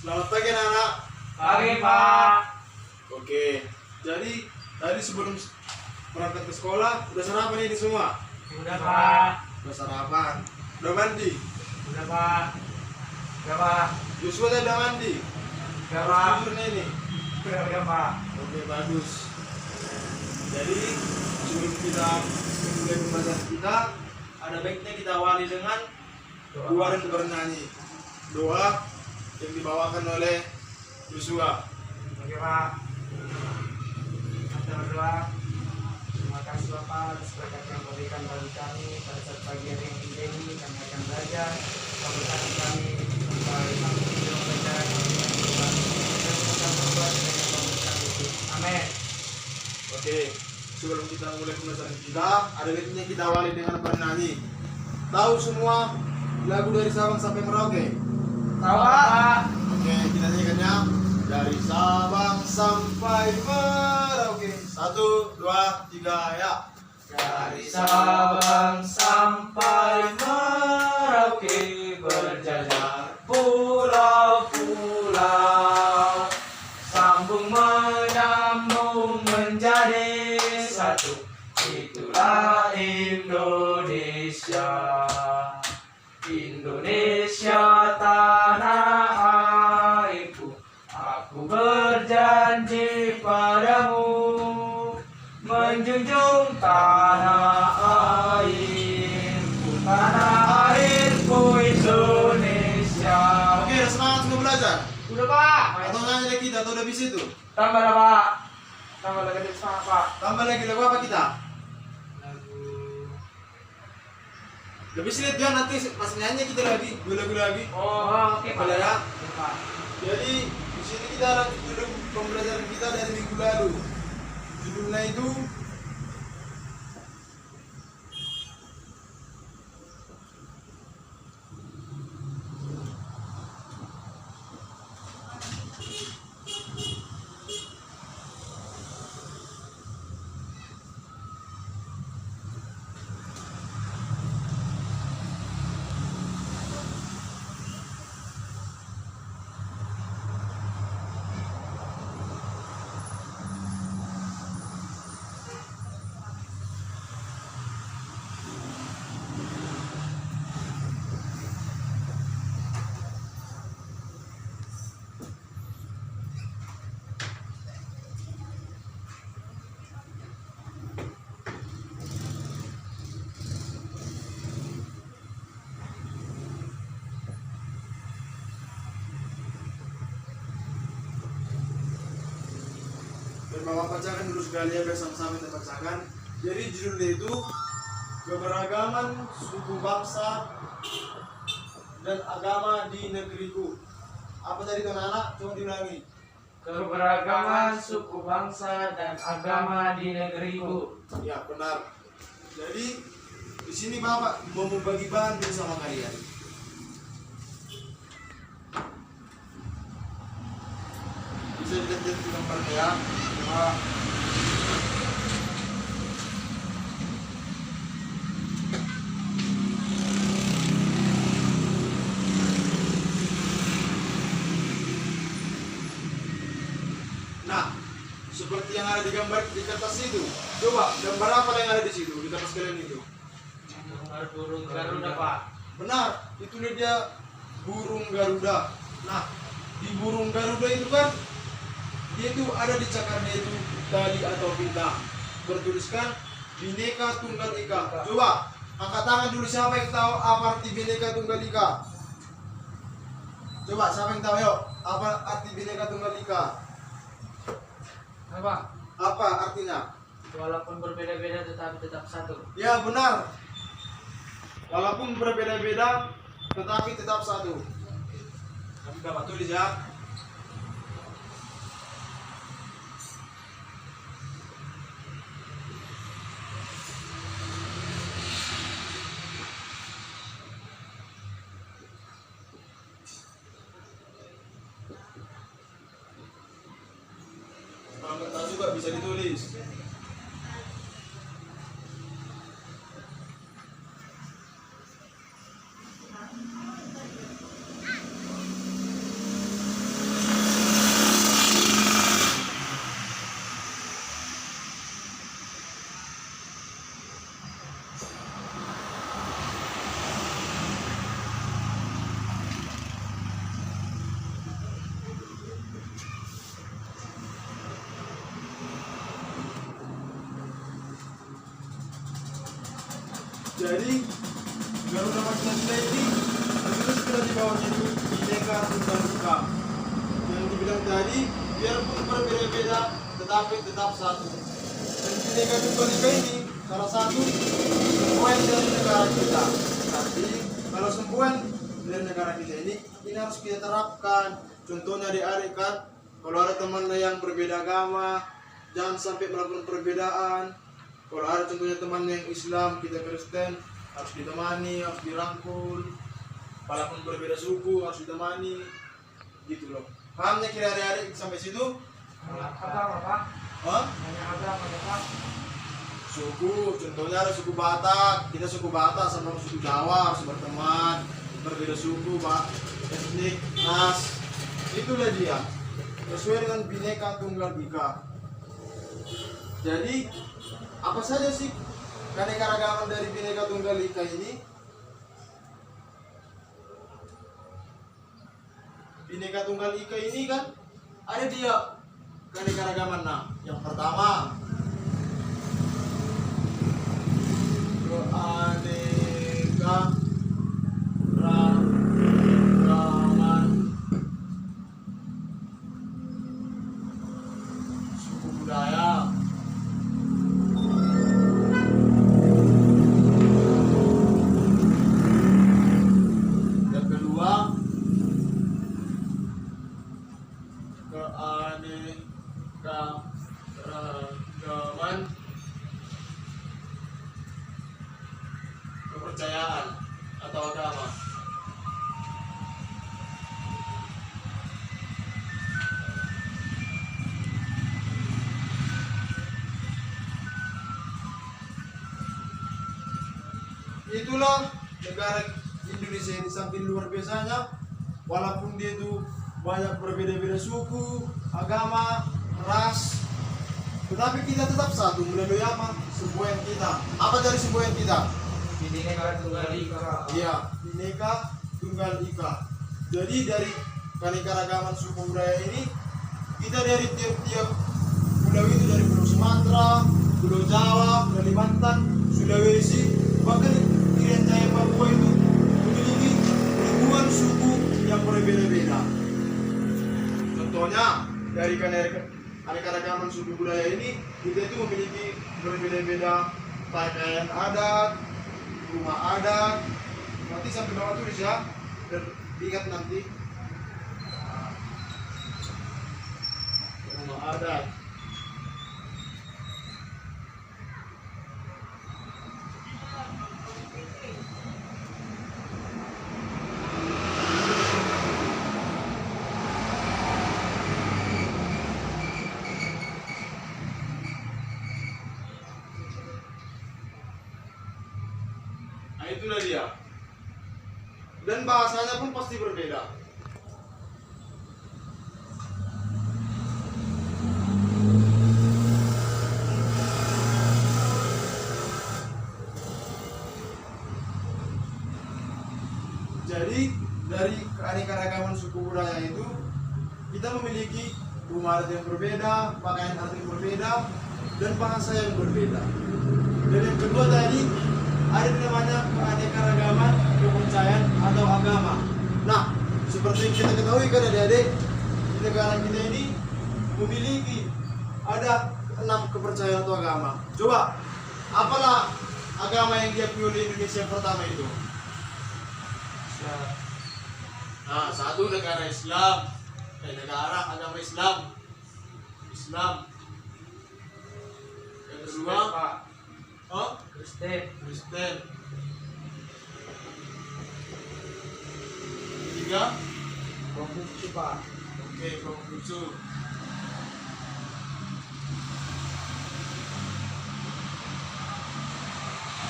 Selamat pagi anak-anak. Pagi, Pak. Oke, jadi tadi sebelum berangkat ke sekolah udah sarapan ini semua? Udah, Pak. Udah sarapan. Udah mandi? Udah, Pak. Udah, Pak. Joshua tadi udah mandi? Udah, Harus Pak. tidur nih ini. Udah, Pak. Oke, bagus. Jadi sebelum kita mulai pembelajaran kita, ada baiknya kita awali dengan doa dan bernyanyi. Doa yang dibawakan oleh Joshua. Oke, Pak. Kita berdoa. Terima kasih Bapak atas berkat yang berikan bagi kami pada saat pagi hari ini. Kami akan belajar. Memberkati kami sampai kami hidup belajar. Dan kita berbuat dengan memberkati itu. Amin. Oke, sebelum kita mulai pembelajaran kita, ada baiknya kita awali dengan bernyanyi. Tahu semua lagu dari Sabang sampai Merauke? Tahu, Pak. Oke, kita nyanyikannya dari Sabang sampai Merauke. 1, 2, 3, ya. Dari Sabang sampai Merauke berjajar pulau-pulau, sambung menyambung menjadi satu, itulah Indonesia. Indonesia tanah airku, aku berjanji padamu, menjunjung tanah airku Indonesia. Oke, udah semangat semua belajar? Udah, Pak. Atau nyanyi lagi kita, atau udah bisa itu? Tambah lah, Pak. Tambah lagi dari semangat, Pak. Tambah lagi lagu apa kita? Lagu. Lebih lihat ya, nanti pas nyanyi kita lagi, dua lagu lagi. Oh, oke, Pak. Boleh ya? Oke, Pak. Jadi di sini kita lanjut dulu pembelajaran kita dari minggu lalu. Judulnya itu Bapak bacakan dulu sekalian bersama-sama kita bacakan. Jadi judulnya itu keberagaman suku bangsa dan agama di negeriku. Apa tadi anak-anak? Coba diulangi. Keberagaman suku bangsa dan agama di negeriku. Ya benar. Jadi di sini Bapak mau membagi bahan dulu sama kalian. Bisa dilihat di gambarnya ya. Nah, seperti yang ada di gambar di kertas itu. Coba gambar apa yang ada di situ di kertas kalian itu? Gambar burung Garuda, Pak. Benar, itu dia burung Garuda. Nah, di burung Garuda itu kan dia itu ada di cakarnya itu tali atau bintang. Bertuliskan Bhinneka Tunggal Ika. Coba angkat tangan dulu siapa yang tahu apa arti Bhinneka Tunggal Ika? Coba siapa yang tahu yuk apa arti Bhinneka Tunggal Ika? Apa? Apa artinya? Walaupun berbeda-beda tetapi tetap satu. Ya benar. Walaupun berbeda-beda tetapi tetap satu. Kami Bapak tulis ya. Kalau nggak tahu juga bisa ditulis. Jadi Garuda Pancasila ini tertulis sudah di bawahnya itu Bhinneka Tunggal Ika. Yang dibilang tadi, biarpun berbeda-beda tetapi tetap satu. Dan Bhinneka Tunggal Ika ini salah satu semboyan dari negara kita. Tapi kalau semboyan dari negara kita ini harus kita terapkan. Contohnya adik-adik kan, kalau ada teman yang berbeda agama, jangan sampai melakukan perbedaan. Kalau ada contohnya teman yang Islam, kita Kristen, harus ditemani, harus dirangkul. Walaupun berbeda suku, harus ditemani. Gitu loh. Pahamnya kira adik-adik sampai situ? Agama Pak? Hah? Banyak agama ya Pak? Suku, contohnya ada suku Batak, kita suku Batak sama suku Jawa harus berteman. Berbeda suku, Pak, etnik, ras. Itulah dia. Sesuai dengan Bhinneka Tunggal Ika. Jadi, apa saja sih keanekaragaman dari Bhinneka Tunggal Ika ini? Bhinneka Tunggal Ika ini kan ada dia keanekaragaman. Nah, yang pertama keanekaragaman suku budaya. Yang kedua, keanekaragaman kepercayaan atau agama. Itulah negara Indonesia ini saking luar biasanya, walaupun dia itu banyak berbeda-beda suku, agama, ras, tetapi kita tetap satu melalui apa? Semboyan kita. Apa dari semboyan kita? Bhinneka Tunggal Ika. Iya, Bhinneka Tunggal Ika. Jadi dari keanekaragaman suku budaya ini, kita dari tiap-tiap pulau itu, dari Pulau Sumatera, Pulau Jawa, Kalimantan, Sulawesi, bahkan Irian Jaya Papua itu memiliki ribuan suku yang berbeda-beda. Contohnya dari keanekaragaman suku budaya ini, kita itu memiliki berbeda-beda pakaian adat, rumah adat. Nanti sampai bawah tulis ya, dan ingat nanti rumah adat. Nah, itulah dia. Dan bahasanya pun pasti berbeda. Jadi dari keanekaragaman suku budaya itu, kita memiliki rumah adat yang berbeda, pakaian adat yang berbeda, dan bahasa yang berbeda. Dan yang kedua tadi, ada yang namanya keanekaragaman kepercayaan atau agama. Nah, seperti yang kita ketahui kan adik-adik, di negara kita ini memiliki ada 6 kepercayaan atau agama. Coba, apalah agama yang diakui oleh Indonesia yang pertama itu? Nah, satu negara Islam, negara agama Islam. Yang kedua, Pak. oh, Kristen. Kristen. Ketiga, Konghucu Pak. oke, Konghucu.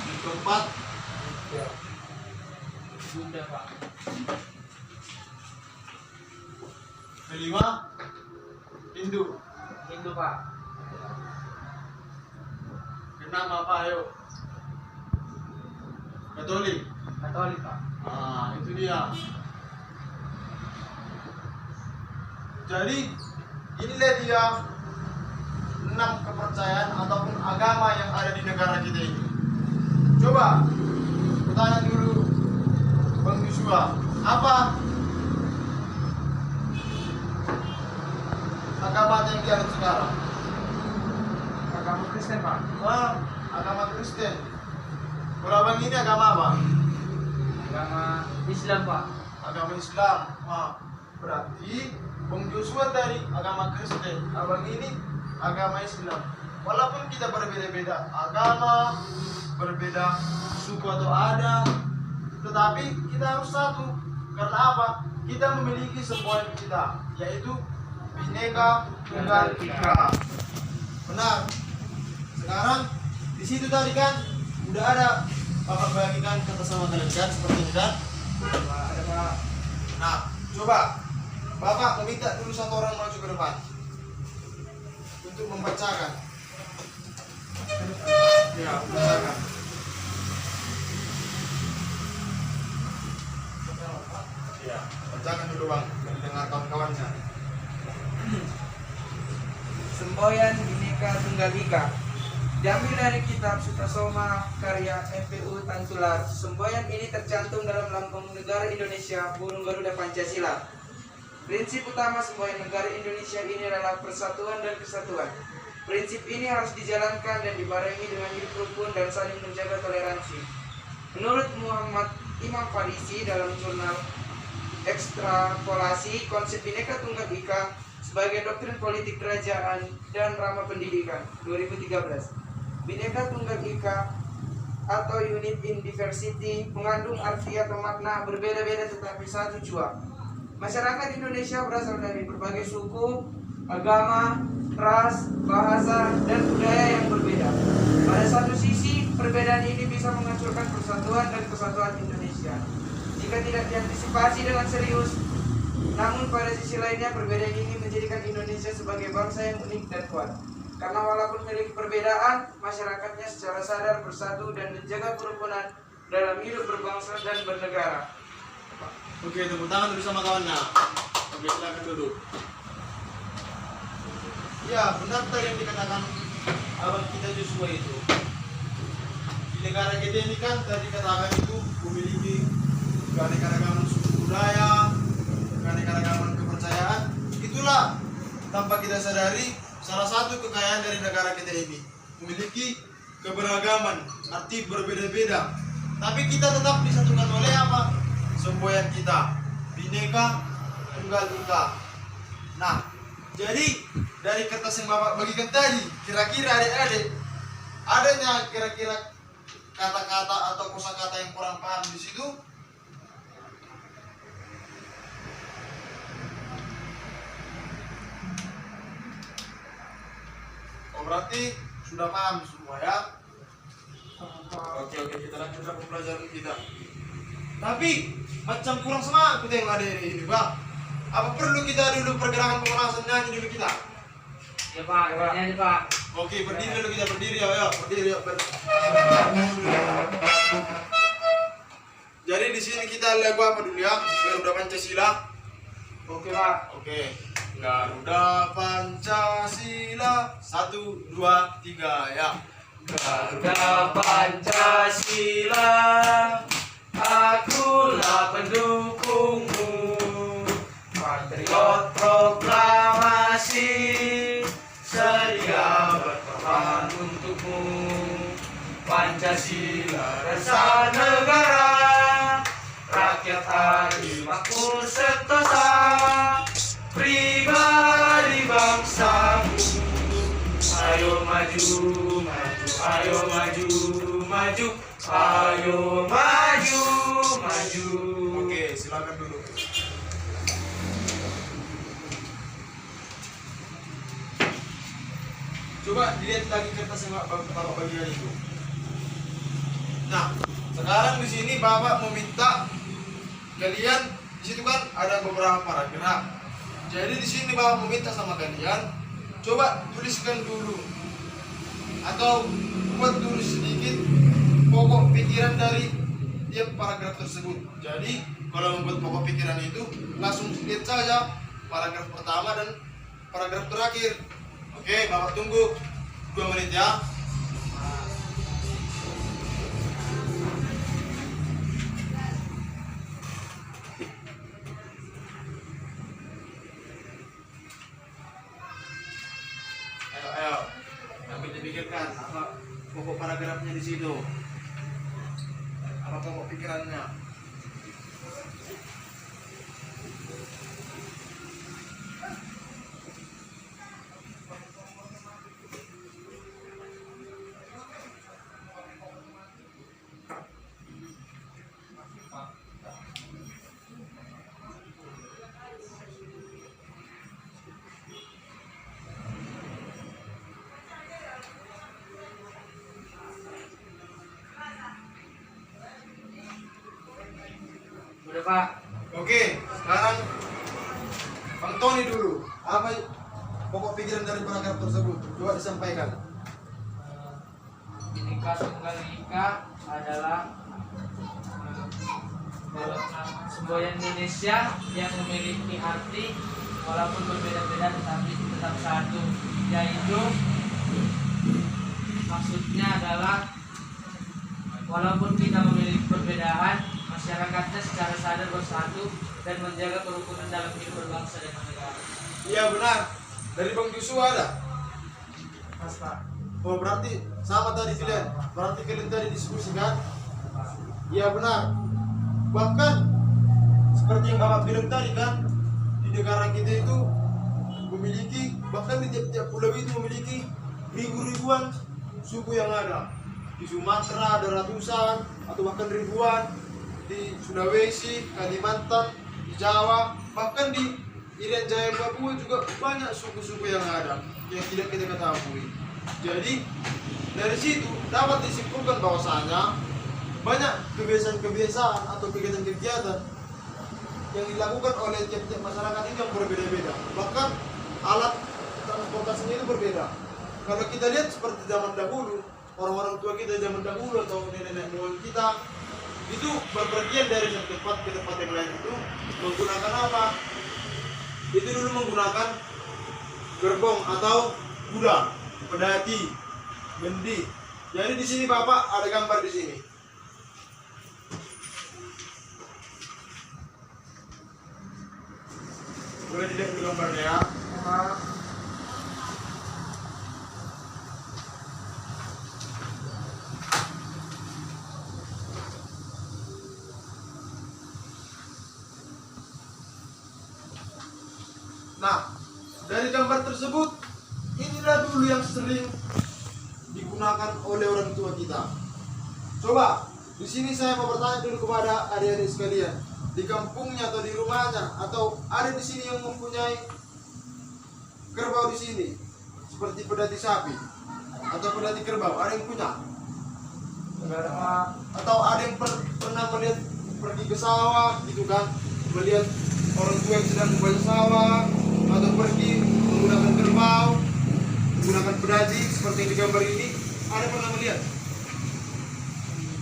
Yang keempat, Buddha Pak. kelima, Hindu. Hindu Pak. Keenam apa ayo? Katolik. Katolik Pak. Ah, itu dia. Jadi inilah dia 6 kepercayaan ataupun agama yang ada di negara kita ini. Coba Kutanya dulu, Bang Joshua, apa agama yang dianut sekarang? Agama Kristen, Pak. Wah, agama Kristen. Kalau abang ini agama apa? Agama Islam, Pak. Agama Islam. Wah, berarti Bang Joshua dari agama Kristen, abang ini agama Islam. Walaupun kita berbeda-beda agama, berbeda suku atau adat, tetapi kita harus satu. Karena apa? Kita memiliki semboyan kita, yaitu Bhinneka Tunggal Ika. Benar. Sekarang di situ tadi kan udah ada Bapak bagikan kata sama kalian kan seperti ini kan? Ada, Pak. Nah, coba Bapak meminta dulu satu orang maju ke depan untuk membacakan. Ya, membacakan. Ya, bacakan dulu Bang, mendengar kawan-kawannya. Semboyan Bhinneka Tunggal Ika diambil dari kitab Sutasoma karya MPU Tantular. Semboyan ini tercantum dalam lambang negara Indonesia, burung Garuda Pancasila. Prinsip utama semboyan negara Indonesia ini adalah persatuan dan kesatuan. Prinsip ini harus dijalankan dan dibarengi dengan hidup rukun dan saling menjaga toleransi. Menurut Muhammad Imam Farisi dalam jurnal Ekstrapolasi Konsep Bhinneka Tunggal Ika sebagai doktrin politik kerajaan dan ramah pendidikan 2013. Bhinneka Tunggal Ika atau Unity in Diversity mengandung arti atau makna berbeda-beda tetapi satu jua. Masyarakat Indonesia berasal dari berbagai suku, agama, ras, bahasa, dan budaya yang berbeda. Pada satu sisi, perbedaan ini bisa menghancurkan persatuan dan kesatuan Indonesia jika tidak diantisipasi dengan serius. Namun pada sisi lainnya, perbedaan ini menjadikan Indonesia sebagai bangsa yang unik dan kuat. Karena walaupun memiliki perbedaan, masyarakatnya secara sadar bersatu dan menjaga kerukunan dalam hidup berbangsa dan bernegara. Oke, tepuk tangan dulu sama kawannya. Oke, silakan duduk. Ya, benar tadi yang dikatakan abang kita Joshua itu. Di negara kita ini kan tadi katakan itu memiliki keanekaragaman suku budaya, keanekaragaman kepercayaan. Itulah tanpa kita sadari salah satu kekayaan dari negara kita ini, memiliki keberagaman, arti berbeda-beda. Tapi kita tetap disatukan oleh apa? Semboyan kita, Bhinneka Tunggal Ika. Nah, jadi dari kertas yang Bapak bagikan tadi, kira-kira adik-adik adanya kira-kira kata-kata atau kosakata yang kurang paham di situ? Oh, berarti sudah paham semua ya? Oke, kita lanjutkan pembelajaran kita. Tapi macam kurang semangat kita yang ada ini, Pak. Apa perlu kita dulu pergerakan pemanasan nyanyi dulu kita? Ya, Pak. Ya, Pak. Oke, berdiri dulu kita, berdiri ya, berdiri ya. Jadi di sini kita lagu apa dulu ya? Garuda Pancasila. Oke, Pak. Oke. Garuda Pancasila 1 2 3 ya. Garuda Pancasila, akulah pendukungmu, patriot proklamasi, sedia berkorban untukmu. Pancasila dasar negara, rakyat adil makmur sentosa, pribadi bangsaku. Ayo maju, maju, ayo maju, maju, ayo maju, maju. Oke, silakan dulu. Coba dilihat lagi kertas yang Bapak bagian itu. Nah, sekarang di sini Bapak meminta kalian, di situ kan ada beberapa paragraf. Jadi di sini Bapak meminta sama kalian, coba tuliskan dulu atau buat dulu sedikit pokok pikiran dari tiap paragraf tersebut. Jadi kalau membuat pokok pikiran itu langsung lihat saja paragraf pertama dan paragraf terakhir. Oke, Bapak tunggu 2 menit ya. pikirkan apa pokok paragrafnya di situ, apa pokok pikirannya. Udah Pak. Oke, sekarang Bang Tony dulu. Apa pokok pikiran dari paragraf tersebut? Coba disampaikan. Bhinneka Tunggal Ika adalah semboyan Indonesia yang memiliki arti walaupun berbeda-beda tetapi tetap satu, yaitu maksudnya adalah walaupun kita memiliki perbedaan, masyarakatnya secara sadar bersatu dan menjaga kerukunan dalam hidup berbangsa dan bernegara. Iya benar. Dari Bang Joshua ada. Mas Pak. Oh berarti sama tadi kalian. Berarti kalian tadi diskusikan. Iya benar. Bahkan seperti yang Bapak bilang tadi kan, di negara kita itu memiliki, bahkan di tiap-tiap pulau itu memiliki ribuan suku yang ada. Di Sumatera ada ratusan atau bahkan ribuan, di Sulawesi, Kalimantan, di Jawa, bahkan di Irian Jaya Papua juga banyak suku-suku yang ada yang tidak kita ketahui. Jadi dari situ dapat disimpulkan bahwasanya banyak kebiasaan-kebiasaan atau kegiatan-kegiatan yang dilakukan oleh tiap-tiap masyarakat itu yang berbeda-beda. Bahkan alat transportasinya itu berbeda. Kalau kita lihat seperti zaman dahulu, orang-orang tua kita zaman dahulu atau nenek-nenek moyang kita itu berpergian dari satu tempat ke tempat yang lain itu menggunakan apa? Itu dulu menggunakan gerbong atau kuda, pedati, bendi. Jadi di sini Bapak ada gambar di sini. Boleh dilihat dulu gambarnya ya. Nah, dari gambar tersebut, inilah dulu yang sering digunakan oleh orang tua kita. Coba, di sini saya mau bertanya dulu kepada adik-adik sekalian, di kampungnya atau di rumahnya, atau ada di sini yang mempunyai kerbau di sini, seperti pedati sapi atau pedati kerbau, ada yang punya? Atau ada yang pernah melihat pergi ke sawah, gitu kan? Melihat orang tua yang sedang membaca sawah, atau pergi menggunakan kerbau, menggunakan pedati seperti yang di gambar ini, ada pernah melihat?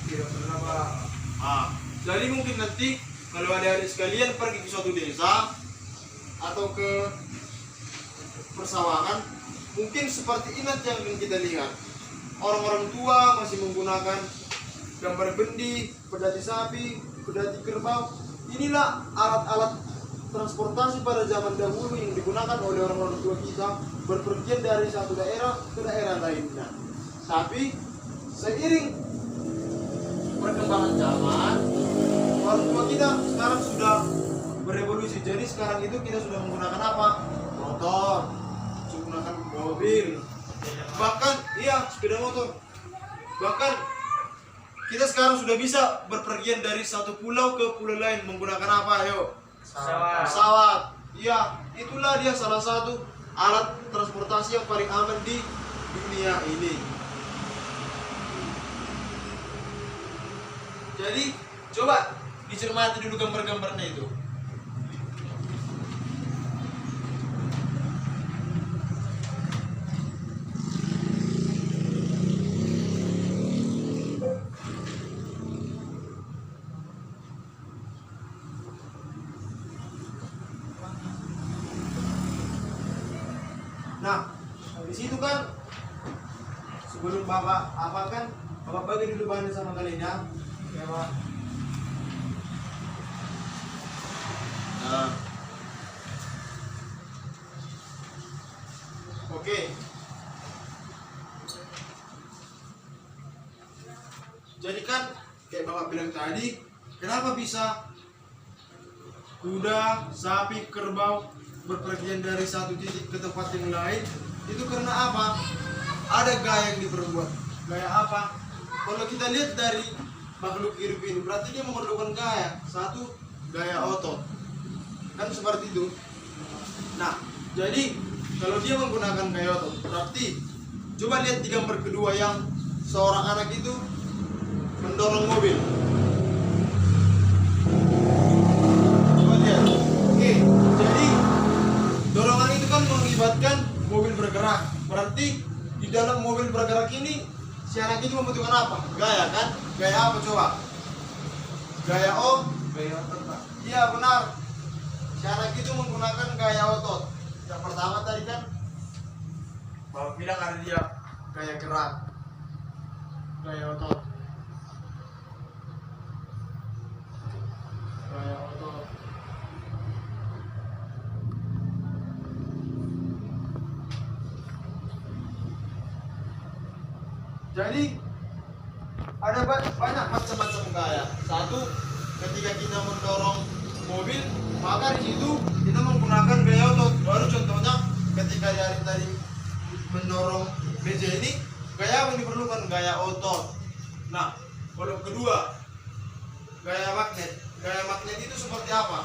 Tidak pernah Pak. Jadi mungkin nanti kalau adik-adik sekalian pergi ke suatu desa atau ke persawahan, mungkin seperti ini yang kita lihat. Orang-orang tua masih menggunakan gambar bendi, pedati sapi, pedati kerbau. Inilah alat-alat transportasi pada zaman dahulu yang digunakan oleh orang-orang tua kita berpergian dari satu daerah ke daerah lainnya. Tapi seiring perkembangan zaman, orang tua kita sekarang sudah berevolusi. Jadi sekarang itu kita sudah menggunakan apa? Motor, menggunakan mobil, bahkan iya sepeda motor. Bahkan kita sekarang sudah bisa berpergian dari satu pulau ke pulau lain menggunakan apa? Ayo, pesawat. Iya, itulah dia salah satu alat transportasi yang paling aman di dunia ini. Jadi coba dicermati dulu gambar-gambarnya itu. Nah, di situ kan sebelum Bapak apa kan, Bapak bagi dulu bahannya sama kalian ya. Ya Pak. Nah. Oke. Jadi kan kayak Bapak bilang tadi, kenapa bisa kuda, sapi, kerbau berpergian dari satu titik ke tempat yang lain? Itu karena apa? Ada gaya yang diperbuat. Gaya apa? Kalau kita lihat dari makhluk hidup ini, berarti dia memerlukan gaya. Satu, gaya otot. Kan seperti itu. Nah, jadi kalau dia menggunakan gaya otot, berarti coba lihat di gambar kedua yang seorang anak itu mendorong mobil. Coba lihat. Oke, jadi dorongan itu kan mengakibatkan mobil bergerak. Berarti di dalam mobil bergerak ini si anak itu membutuhkan apa? Gaya kan? Gaya apa coba? Gaya Gaya otot, Pak. Iya benar. Si anak itu menggunakan gaya otot. Yang pertama tadi kan Bapak bilang ada dia gaya gerak, gaya otot, gaya otot. Jadi ada banyak macam-macam gaya. Satu, ketika kita mendorong mobil, maka di situ kita menggunakan gaya otot. Baru contohnya ketika di hari tadi mendorong meja ini, gaya yang diperlukan gaya otot. Nah, kalau kedua, gaya magnet. Gaya magnet itu seperti apa?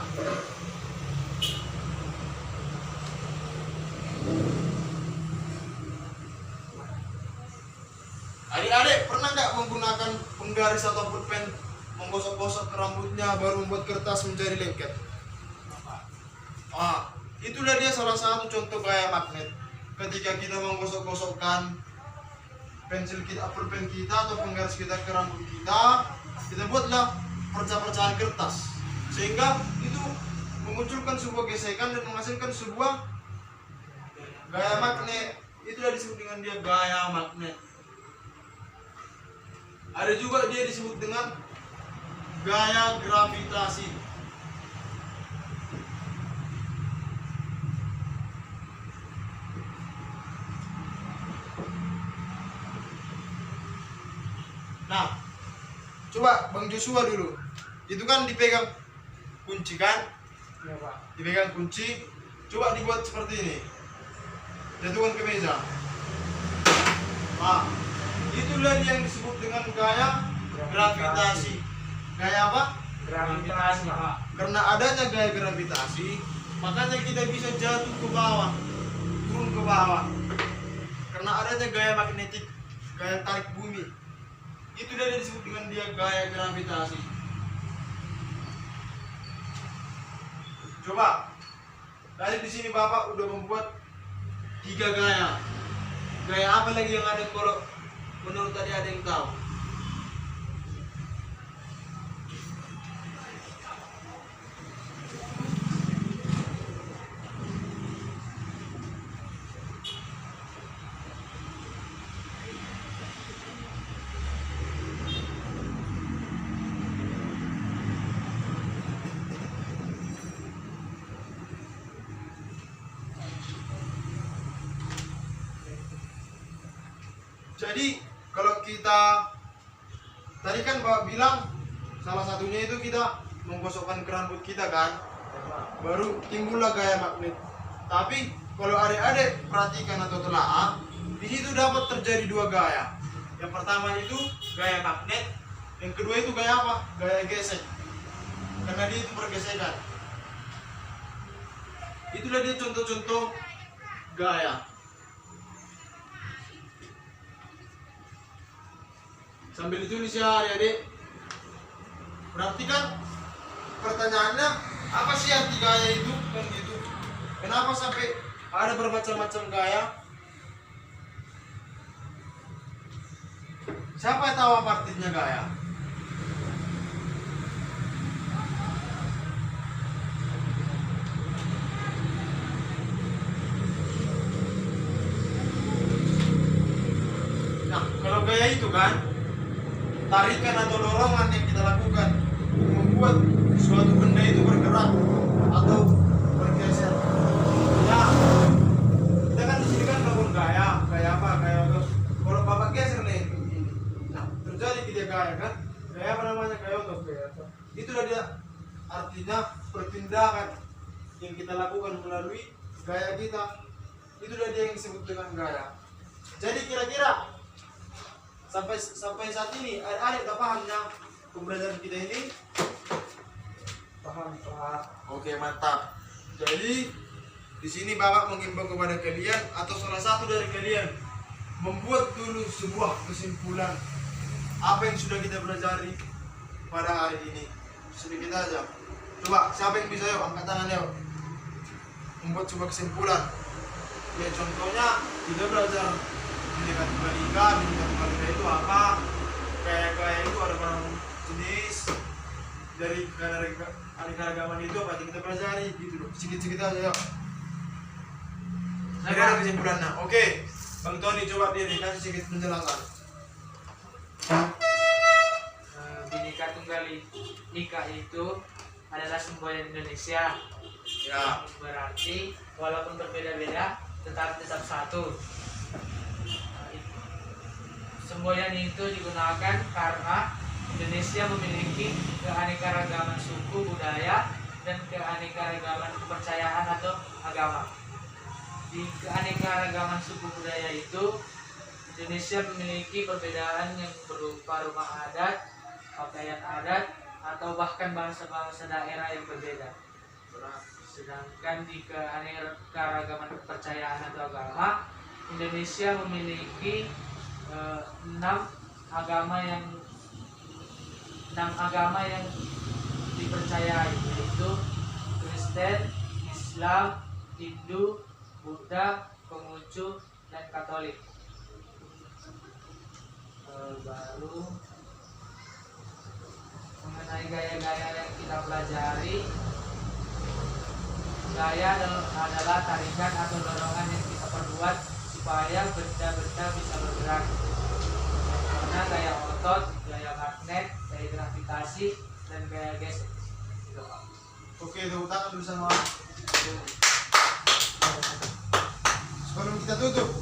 Adik-adik pernah nggak menggunakan penggaris ataupun pen menggosok-gosok rambutnya baru membuat kertas menjadi lengket? Itulah dia salah satu contoh gaya magnet. Ketika kita menggosok-gosokkan pensil kita, pulpen kita atau penggaris kita ke rambut kita buatlah perca-percahan kertas, sehingga itu memunculkan sebuah gesekan dan menghasilkan sebuah gaya magnet. Itulah disebut dengan dia gaya magnet. Ada juga dia disebut dengan gaya gravitasi. Nah, coba Bang Joshua dulu. Itu kan dipegang kunci kan? Iya, Pak. Dipegang kunci. Coba dibuat seperti ini. Jatuhkan ke meja. Nah, itulah yang disebut dengan gaya gravitasi. Gaya apa? Gravitasi, Pak. Karena adanya gaya gravitasi, makanya kita bisa jatuh ke bawah, turun ke bawah. Karena adanya gaya magnetik, gaya tarik bumi. Itu dia disebut dengan dia gaya gravitasi. Coba, tadi di sini Bapak udah membuat 3 gaya. Gaya apa lagi yang ada kalau menurut tadi ada yang tahu? Jadi kalau kita tadi kan Bapak bilang salah satunya itu kita menggosokkan ke rambut kita kan, baru timbullah gaya magnet. Tapi kalau adik-adik perhatikan atau telaah, di situ dapat terjadi 2 gaya. Yang pertama itu gaya magnet, yang kedua itu gaya apa? Gaya gesek. Karena dia itu bergesekan. Itulah dia contoh-contoh gaya. Sambil ditulis ya adik-adik. Berarti kan pertanyaannya, apa sih arti gaya itu? Kan gitu. Kenapa sampai ada bermacam-macam gaya? Siapa yang tahu apa artinya gaya? Nah, kalau gaya itu kan tarikan atau dorongan yang kita lakukan membuat suatu benda itu bergerak atau bergeser. Ya, kita kan di sini kan bangun gaya apa? Gaya apa? Kalau Bapak geser nih, nah terjadi dia gaya. gaya kan? Gaya apa namanya? Gaya otot. Itulah dia artinya pertindakan yang kita lakukan melalui gaya kita. Itulah dia yang disebut dengan gaya. Jadi kira-kira sampai saat ini ada pahamnya pembelajaran kita ini? Paham, Pak. Oke, mantap. Jadi di sini Bapak mengimbau kepada kalian atau salah satu dari kalian membuat dulu sebuah kesimpulan apa yang sudah kita pelajari pada hari ini. Sedikit aja. Coba siapa yang bisa, yuk angkat tangan yuk. Membuat sebuah kesimpulan. Ya contohnya kita belajar bineka tunggal ika. Bineka tunggal ika itu apa? Gaya-gaya itu ada berapa jenis? Dari keanekaragaman itu apa yang kita pelajari gitu loh. Sedikit-sedikit aja yuk. Ada kesimpulannya. Oke, Bang Tony coba dia kasih sedikit penjelasan. Bineka Tunggal Ika itu adalah semboyan Indonesia. Ya. Berarti walaupun berbeda-beda tetap satu. Semboyan itu digunakan karena Indonesia memiliki keanekaragaman suku, budaya, dan keanekaragaman kepercayaan atau agama. Di keanekaragaman suku budaya itu, Indonesia memiliki perbedaan yang berupa rumah adat, pakaian adat, atau bahkan bahasa-bahasa daerah yang berbeda. Sedangkan di keanekaragaman kepercayaan atau agama, Indonesia memiliki 6 agama yang dipercayai, yaitu Kristen, Islam, Hindu, Buddha, Konghucu, dan Katolik. Baru mengenai gaya-gaya yang kita pelajari, gaya adalah tarikan atau dorongan yang kita perbuat supaya benda-benda bisa bergerak. Karena gaya otot, gaya magnet, gaya gravitasi, dan gaya gesek. Oke, tepuk tangan dulu sama. Sebelum kita tutup,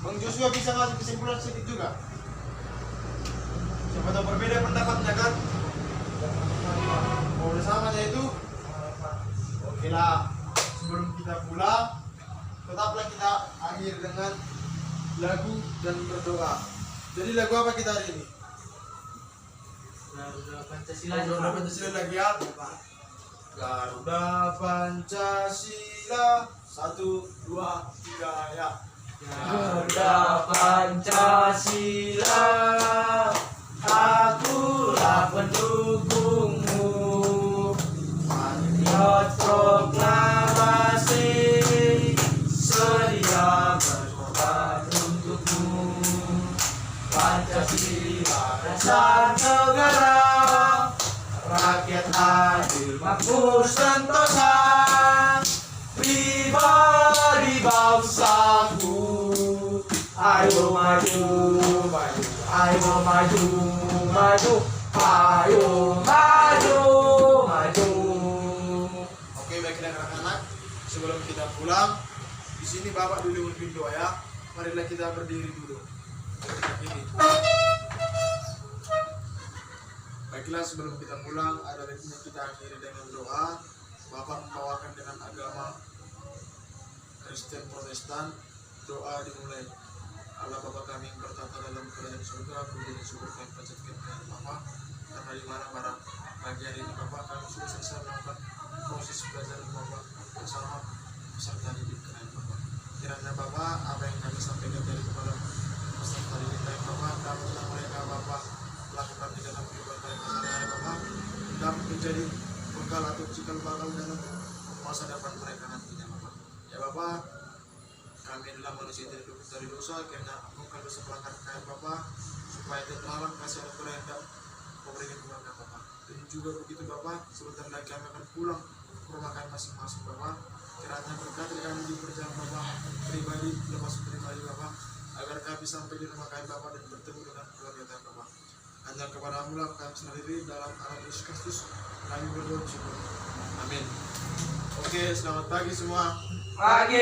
Bang Joshua bisa ngasih kesimpulan sedikit juga. Siapa tahu berbeda pendapatnya kan? Oh, bersamanya itu. Oke lah. Sebelum kita pulang, tetaplah kita akhir dengan lagu dan berdoa. Jadi lagu apa kita hari ini? Garuda Pancasila. Garuda Pancasila lagi ya? Garuda Pancasila 1, 2, 3 ya. Garuda Pancasila, akulah pendukungmu. Patriot proklamasi, sedia berkorban untukmu. Pancasila dasar negara, rakyat adil makmur sentosa, pribadi bangsaku. Ayo maju, maju, ayo maju, maju, ayo maju, maju. Oke, baiklah anak-anak, sebelum kita pulang, di sini Bapak dulu memimpin doa ya. Marilah kita berdiri dulu. Ini. Baiklah, sebelum kita pulang, ada baiknya kita akhiri dengan doa. Bapak membawakan dengan agama Kristen Protestan. Doa dimulai. Allah Bapa kami yang bertata dalam kerajaan surga, puji dan syukur kami panjatkan kepada Bapa. Karena di mana barang pagi hari ini Bapak kami sudah selesai melakukan proses belajar Bapak bersama peserta didik kalian Bapak. Kiranya Bapak apa yang kami sampaikan dari kepada peserta didik kalian Bapak, kami mereka Bapak lakukan di dalam kehidupan mereka sehari-hari Bapak, dan menjadi bekal atau cikal bakal dalam masa depan mereka nantinya Bapak. Ya Bapak, kami adalah manusia dari dosa, karena ampunkan dosa pelanggar kami Bapak, supaya terhalang kasih anugerah yang kau berikan kepada Bapak. Dan juga begitu Bapak, sebentar lagi kami akan pulang ke rumah kami masing-masing Bapak. Kiranya berkati kami di perjalanan Bapak pribadi, lepas pribadi Bapak, agar kami sampai di rumah kami Bapak dan bertemu dengan keluarga kami Bapak. Hanya kepada-Mu lah kami sendiri dalam alam Yesus Kristus kami berdoa syukur. Amin. Oke, selamat pagi semua. Pagi.